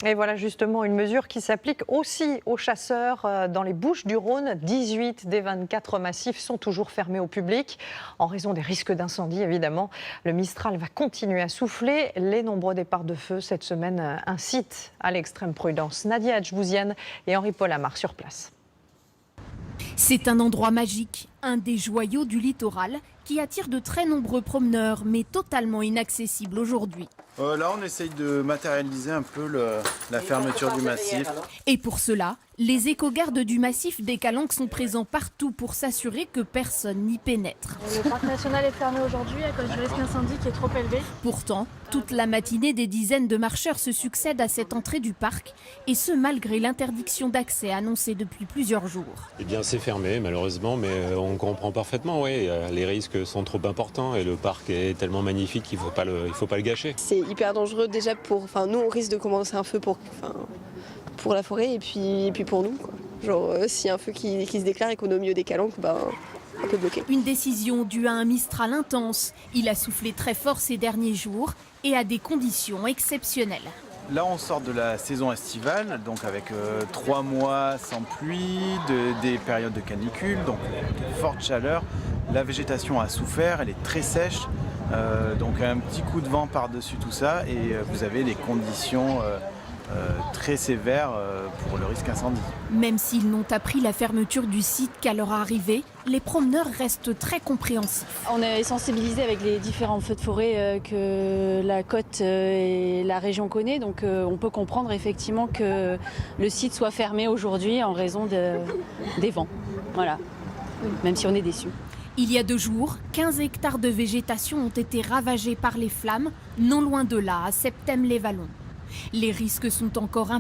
Et voilà justement une mesure qui s'applique aussi aux chasseurs dans les Bouches-du-Rhône. 18 des 24 massifs sont toujours fermés au public en raison des risques d'incendie évidemment. Le Mistral va continuer à souffler. Les nombreux départs de feu cette semaine incitent à l'extrême prudence. Nadia Adjbouziane et Henri Paul Amar sur place. C'est un endroit magique, un des joyaux du littoral qui attire de très nombreux promeneurs mais totalement inaccessible aujourd'hui. Là, on essaye de matérialiser un peu la fermeture du massif. Et pour cela, les éco-gardes du massif des Calanques sont présents partout pour s'assurer que personne n'y pénètre. Le parc national est fermé aujourd'hui à cause du risque incendie qui est trop élevé. Pourtant, toute la matinée, des dizaines de marcheurs se succèdent à cette entrée du parc, et ce malgré l'interdiction d'accès annoncée depuis plusieurs jours. Eh bien, c'est fermé malheureusement, mais on comprend parfaitement, oui. Les risques sont trop importants et le parc est tellement magnifique qu'il ne faut pas le gâcher. C'est hyper dangereux déjà nous on risque de commencer un feu pour la forêt et puis pour nous, quoi. Genre s'il y a un feu qui se déclare et qu'on est au milieu des Calanques, on peut bloquer. Une décision due à un Mistral intense. Il a soufflé très fort ces derniers jours et à des conditions exceptionnelles. Là, on sort de la saison estivale, donc avec 3 mois sans pluie, des périodes de canicule, donc de forte chaleur. La végétation a souffert, elle est très sèche, donc un petit coup de vent par-dessus tout ça et vous avez des conditions très sévères pour le risque incendie. Même s'ils n'ont appris la fermeture du site qu'à leur arrivée, les promeneurs restent très compréhensifs. On est sensibilisé avec les différents feux de forêt que la côte et la région connaît, donc on peut comprendre effectivement que le site soit fermé aujourd'hui en raison des vents. Voilà, même si on est déçus. Il y a 2 jours, 15 hectares de végétation ont été ravagés par les flammes, non loin de là, à Septème-les-Vallons. Les risques sont encore importants.